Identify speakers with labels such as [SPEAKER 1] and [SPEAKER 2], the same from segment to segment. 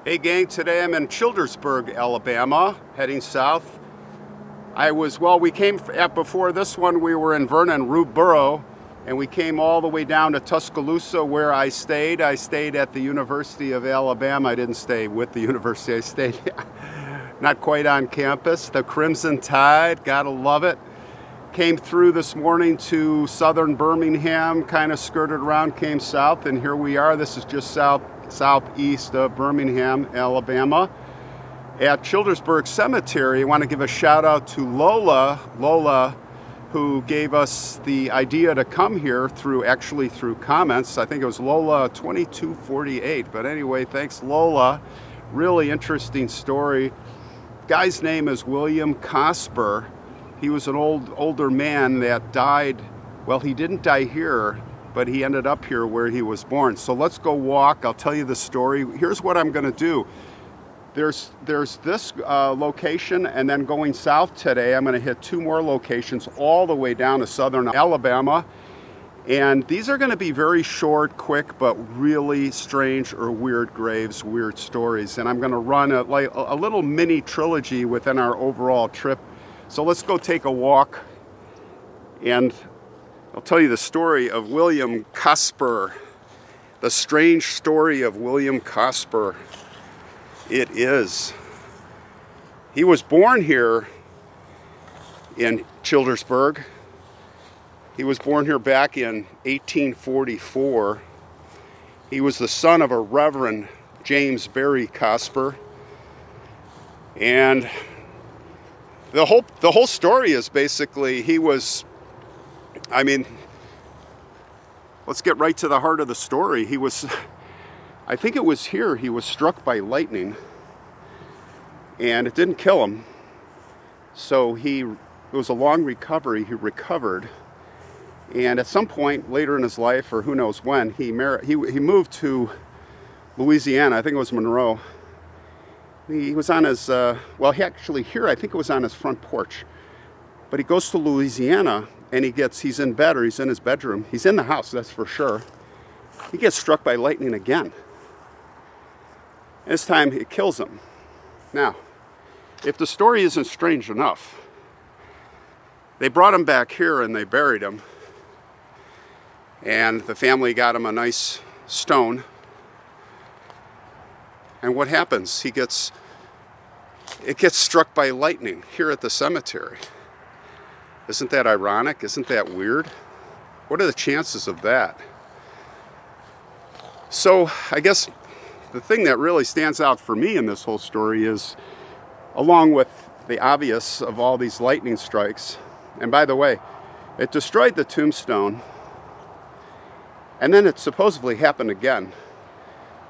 [SPEAKER 1] Hey gang, today I'm in Childersburg, Alabama, heading south. Before this one we were in Vernon, Root Borough, and we came all the way down to Tuscaloosa where I stayed. I stayed at the University of Alabama. I didn't stay with the university, I stayed not quite on campus. The Crimson Tide, gotta love it. Came through this morning to southern Birmingham, kind of skirted around, came south, and here we are. This is just southeast of Birmingham, Alabama, at Childersburg Cemetery. I want to give a shout out to Lola, who gave us the idea to come here through comments. I think it was Lola 2248, but anyway, thanks Lola. Really interesting story. Guy's name is William COSPER. He was an older man that died. Well, he didn't die here, but he ended up here where he was born. So let's go walk. I'll tell you the story. Here's what I'm going to do. There's this location, and then going south today, I'm going to hit two more locations all the way down to southern Alabama. And these are going to be very short, quick, but really strange or weird graves, weird stories. And I'm going to run a little mini trilogy within our overall trip. So let's go take a walk, and I'll tell you the story of William COSPER. The strange story of William COSPER. It is. He was born here in Childersburg. He was born here back in 1844. He was the son of a Reverend James Barry COSPER. And the whole story is basically let's get right to the heart of the story. I think it was here, he was struck by lightning, and it didn't kill him. So it was a long recovery. He recovered, and at some point later in his life, or who knows when, he moved to Louisiana. I think it was Monroe. He was on his, here I think it was on his front porch. But he goes to Louisiana, and he's in bed, or he's in his bedroom. He's in the house, that's for sure. He gets struck by lightning again. This time it kills him. Now, if the story isn't strange enough, they brought him back here and they buried him. And the family got him a nice stone. And what happens? It gets struck by lightning here at the cemetery. Isn't that ironic? Isn't that weird? What are the chances of that? So I guess the thing that really stands out for me in this whole story is, along with the obvious of all these lightning strikes, and by the way, it destroyed the tombstone, and then it supposedly happened again.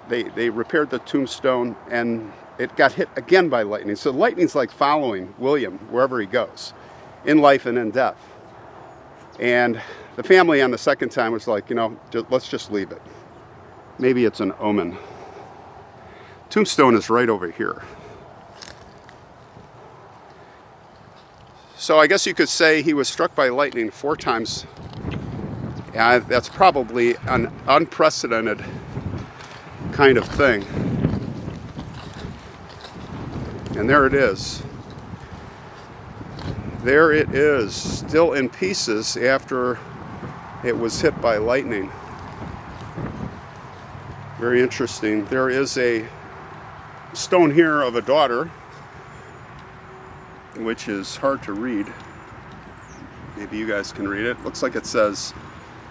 [SPEAKER 1] They repaired the tombstone, and it got hit again by lightning. So lightning's like following William wherever he goes, in life and in death. And the family on the second time was like, let's just leave it. Maybe it's an omen. Tombstone is right over here. So I guess you could say he was struck by lightning 4 times. Yeah, that's probably an unprecedented kind of thing. And there it is. There it is, still in pieces after it was hit by lightning. Very interesting. There is a stone here of a daughter, which is hard to read. Maybe you guys can read it. Looks like it says,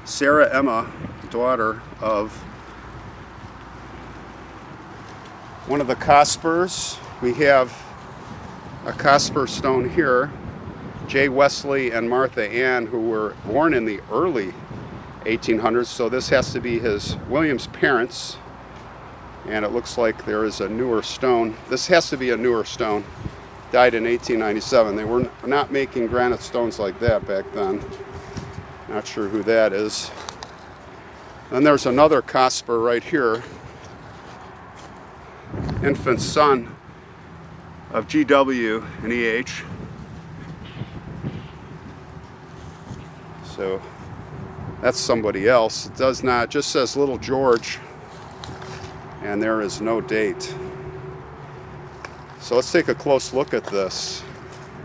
[SPEAKER 1] Sarah Emma, daughter of one of the COSPERs. We have a COSPER stone here. J. Wesley and Martha Ann, who were born in the early 1800s. So this has to be William's parents. And it looks like there is a newer stone. This has to be a newer stone. Died in 1897. They were not making granite stones like that back then. Not sure who that is. Then there's another COSPER right here. Infant son of GW and EH. So that's somebody else. It does not, just says Little George, and there is no date. So let's take a close look at this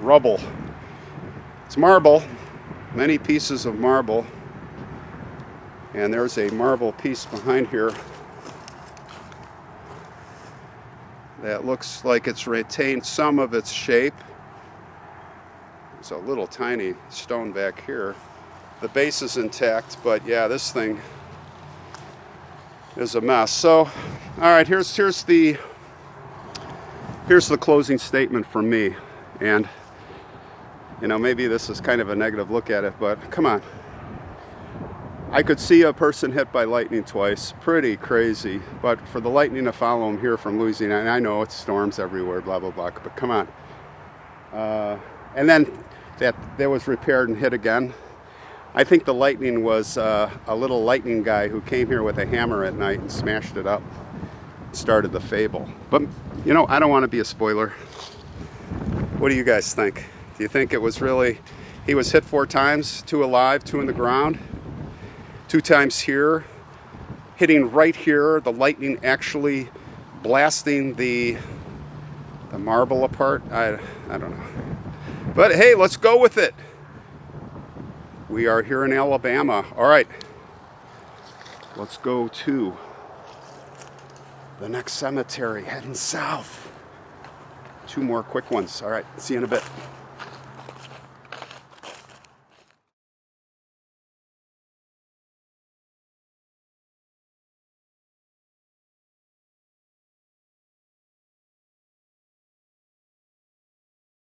[SPEAKER 1] rubble. It's marble, many pieces of marble. And there's a marble piece behind here that looks like it's retained some of its shape. There's a little tiny stone back here. The base is intact, but yeah, this thing is a mess. So, all right, here's the closing statement from me. And you know, maybe this is kind of a negative look at it, but come on. I could see a person hit by lightning twice. Pretty crazy. But for the lightning to follow him here from Louisiana, and I know it's storms everywhere, blah, blah, blah, but come on. And then that was repaired and hit again. I think the lightning was a little lightning guy who came here with a hammer at night and smashed it up. Started the fable. But, you know, I don't want to be a spoiler. What do you guys think? Do you think it was really, he was hit 4 times, 2 alive, 2 in the ground? 2 times here, hitting right here, the lightning actually blasting the marble apart. I don't know. But hey, let's go with it. We are here in Alabama. All right, let's go to the next cemetery, heading south. 2 more quick ones. All right, see you in a bit.